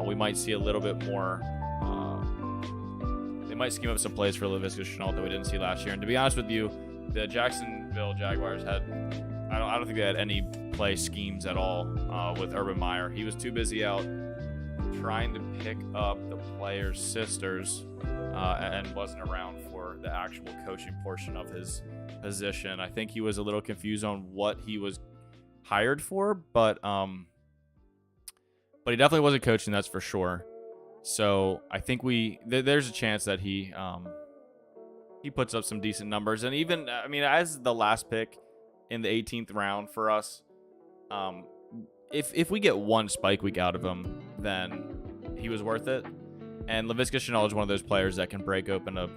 We might see a little bit more. They might scheme up some plays for Laviska Shenault that we didn't see last year. And to be honest with you, the Jacksonville Jaguars had, I don't think they had any play schemes at all with Urban Meyer. He was too busy out trying to pick up the players' sisters and wasn't around for the actual coaching portion of his position. I think he was a little confused on what he was hired for, but he definitely wasn't coaching, that's for sure. So I think there's a chance that he puts up some decent numbers. And even, I mean, as the last pick in the 18th round for us, if we get one spike week out of him, then he was worth it. And Laviska Shenault is one of those players that can break open a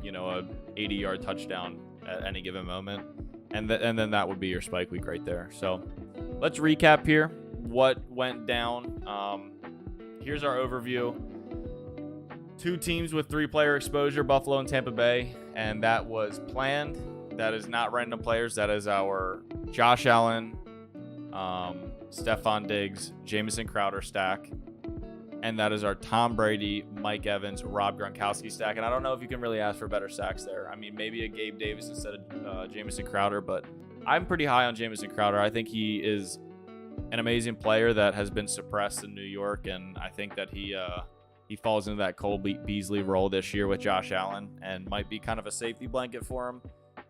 80-yard touchdown at any given moment, and then that would be your spike week right there. So let's recap here what went down. Here's our overview. 2 teams with 3-player exposure, Buffalo and Tampa Bay, and that was planned. That is not random players. That is our Josh Allen, Stephon Diggs, Jamison Crowder stack. And that is our Tom Brady, Mike Evans, Rob Gronkowski stack. And I don't know if you can really ask for better stacks there. I mean, maybe a Gabe Davis instead of Jamison Crowder, but I'm pretty high on Jamison Crowder. I think he is an amazing player that has been suppressed in New York, and I think that he falls into that Cole Beasley role this year with Josh Allen and might be kind of a safety blanket for him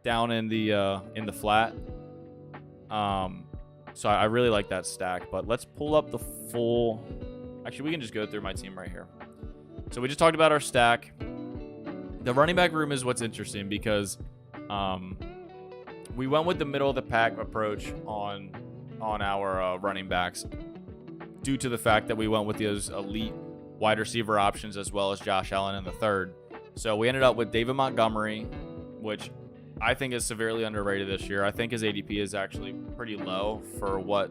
down in the flat. So I really like that stack, but let's pull up the full. Actually, we can just go through my team right here. So we just talked about our stack. The running back room is what's interesting because we went with the middle of the pack approach on our running backs due to the fact that we went with those elite wide receiver options as well as Josh Allen in the third. So we ended up with David Montgomery, which I think is severely underrated this year. I think his ADP is actually pretty low for what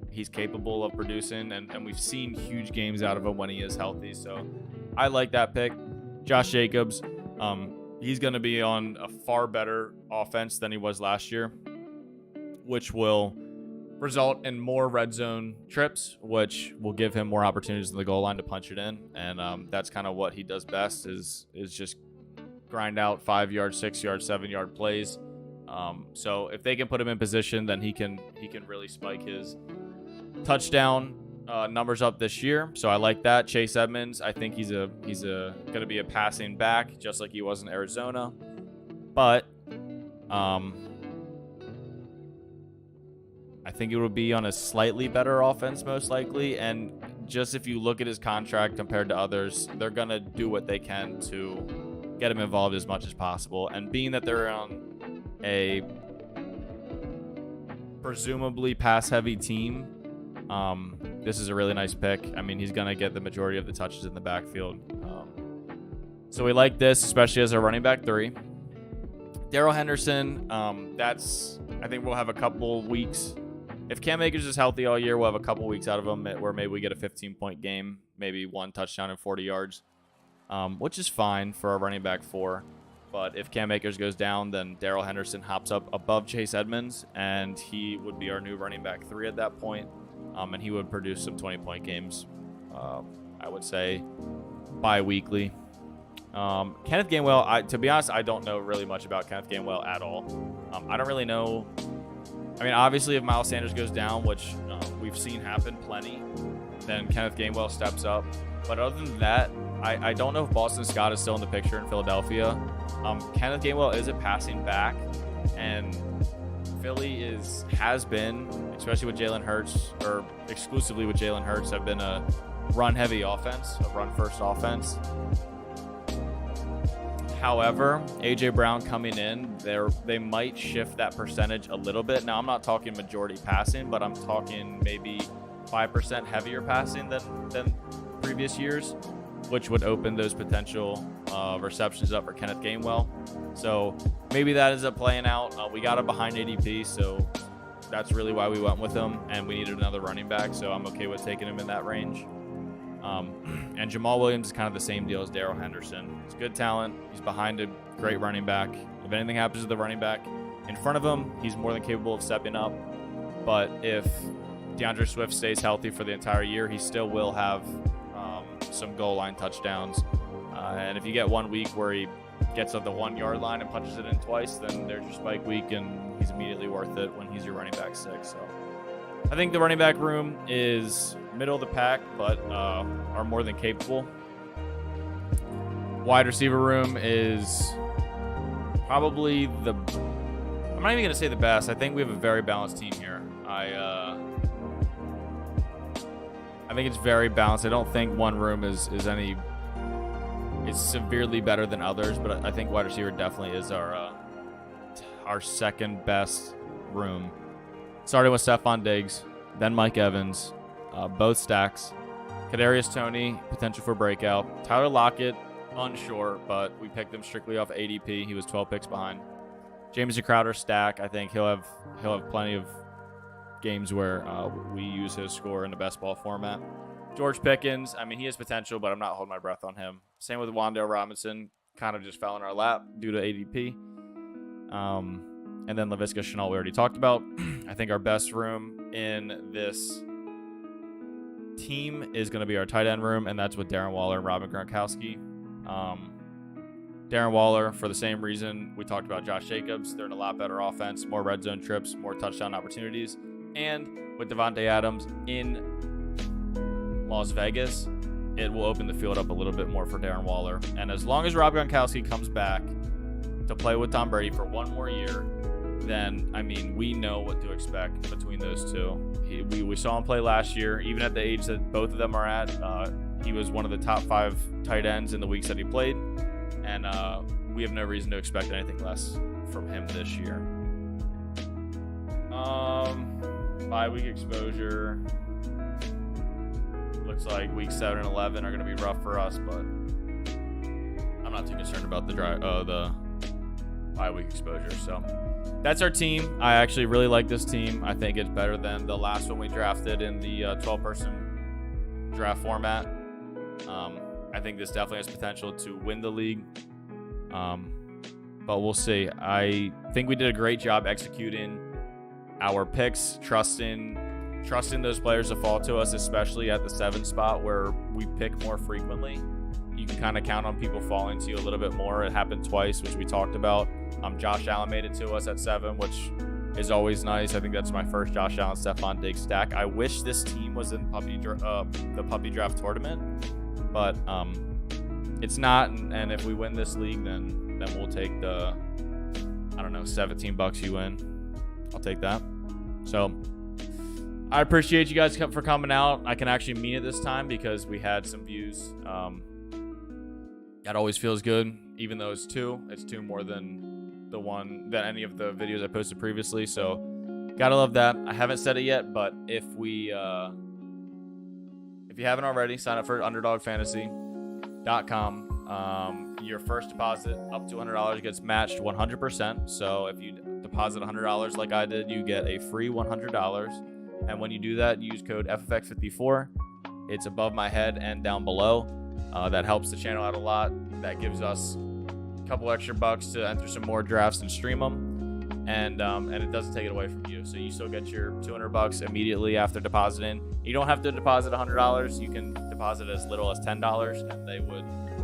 he's capable of producing, and we've seen huge games out of him when he is healthy. So I like that pick. Josh Jacobs, he's going to be on a far better offense than he was last year, which will result in more red zone trips, which will give him more opportunities in the goal line to punch it in. And that's kind of what he does best is just grind out 5-yard, 6-yard, 7-yard plays. So if they can put him in position, then he can really spike his touchdown numbers up this year. So I like that. Chase Edmonds, I think he's going to be a passing back just like he was in Arizona. But I think it would be on a slightly better offense most likely. And just if you look at his contract compared to others, they're going to do what they can to get him involved as much as possible. And being that they're on a presumably pass-heavy team, this is a really nice pick. I mean, he's going to get the majority of the touches in the backfield. So we like this, especially as a running back 3. Darrell Henderson, I think we'll have a couple weeks. If Cam Akers is healthy all year, we'll have a couple weeks out of him where maybe we get a 15-point game, maybe 1 touchdown and 40 yards, which is fine for a running back 4. But if Cam Akers goes down, then Darrell Henderson hops up above Chase Edmonds, and he would be our new running back 3 at that point, and he would produce some 20-point games, I would say, bi-weekly. Kenneth Gainwell, to be honest, I don't know really much about Kenneth Gainwell at all. I don't really know. I mean, obviously, if Miles Sanders goes down, which we've seen happen plenty, then Kenneth Gainwell steps up. But other than that, I don't know if Boston Scott is still in the picture in Philadelphia. Kenneth Gainwell is a passing back, and Philly has been, especially with Jalen Hurts, or exclusively with Jalen Hurts, have been a run-heavy offense, a run-first offense. However, A.J. Brown coming in, they might shift that percentage a little bit. Now, I'm not talking majority passing, but I'm talking maybe 5% heavier passing than previous years, which would open those potential receptions up for Kenneth Gainwell. So maybe that ends up playing out. We got him behind ADP, so that's really why we went with him, and we needed another running back, so I'm okay with taking him in that range. And Jamal Williams is kind of the same deal as Darrell Henderson. He's good talent. He's behind a great running back. If anything happens to the running back in front of him, he's more than capable of stepping up. But if DeAndre Swift stays healthy for the entire year, he still will have some goal line touchdowns. And if you get 1 week where he gets up the 1 yard line and punches it in twice, then there's your spike week, and he's immediately worth it when he's your running back 6. So I think the running back room is middle of the pack, but are more than capable. Wide receiver room is probably I'm not even going to say the best. I think we have a very balanced team here. I think it's very balanced. I don't think one room is severely better than others, but I think wide receiver definitely is our second best room. Starting with Stephon Diggs, then Mike Evans, both stacks. Kadarius Toney, potential for breakout. Tyler Lockett, unsure, but we picked him strictly off ADP. He was 12 picks behind. Jameson Crowder stack. I think he'll have plenty of games where we use his score in the best ball format. George Pickens, I mean, he has potential, but I'm not holding my breath on him. Same with Wan'Dale Robinson, kind of just fell in our lap due to ADP. And then Laviska Shenault we already talked about. I think our best room in this team is going to be our tight end room, and that's with Darren Waller and Robin Gronkowski. Darren Waller, for the same reason we talked about Josh Jacobs. They're in a lot better offense, more red zone trips, more touchdown opportunities. And with Devontae Adams in Las Vegas, it will open the field up a little bit more for Darren Waller. And as long as Rob Gronkowski comes back to play with Tom Brady for 1 more year, then, I mean, we know what to expect between those two. We saw him play last year. Even at the age that both of them are at, he was one of the top 5 tight ends in the weeks that he played. And we have no reason to expect anything less from him this year. Bye-week exposure. Looks like week 7 and 11 are going to be rough for us, but I'm not too concerned about the bye-week exposure. So that's our team. I actually really like this team. I think it's better than the last one we drafted in the 12-person draft format. I think this definitely has potential to win the league, but we'll see. I think we did a great job executing our picks, trusting those players to fall to us, especially at the 7 spot where we pick more frequently. You can kind of count on people falling to you a little bit more. It happened twice, which we talked about. Josh Allen made it to us at 7, which is always nice. I think that's my first Josh Allen, Stephon Diggs stack. I wish this team was in the puppy draft tournament, but it's not. And if we win this league, then we'll take the, I don't know, $17 you win. I'll take that. So I appreciate you guys for coming out. I can actually mean it this time because we had some views. That always feels good, even though it's 2. It's 2 more than any of the videos I posted previously. So gotta love that. I haven't said it yet, but if you haven't already, sign up for UnderdogFantasy.com. your first deposit up to $100 gets matched 100%. So if you deposit $100 like I did, you get a free $100. And when you do that, use code FFX54. It's above my head and down below. That helps the channel out a lot. That gives us a couple extra bucks to enter some more drafts and stream them. And it doesn't take it away from you. So you still get your $200 immediately after depositing. You don't have to deposit $100. You can deposit as little as $10, and they would,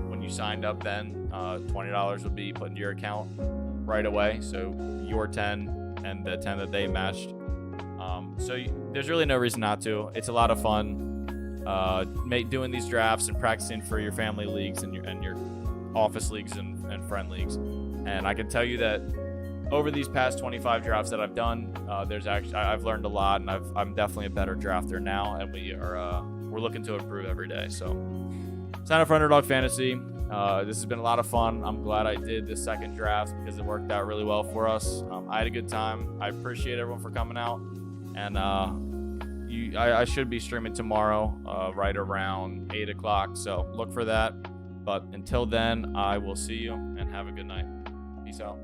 when you signed up, then $20 would be put into your account right away. So your 10 and the 10 that they matched. There's really no reason not to. It's a lot of fun. Doing these drafts and practicing for your family leagues and your office leagues and friend leagues. And I can tell you that over these past 25 drafts that I've done, I've learned a lot, and I'm definitely a better drafter now, and we're looking to improve every day. So sign up for Underdog Fantasy. This has been a lot of fun. I'm glad I did the second draft because it worked out really well for us. I had a good time. I appreciate everyone for coming out, and I should be streaming tomorrow right around 8 o'clock, so look for that. But until then, I will see you, and have a good night. Peace out.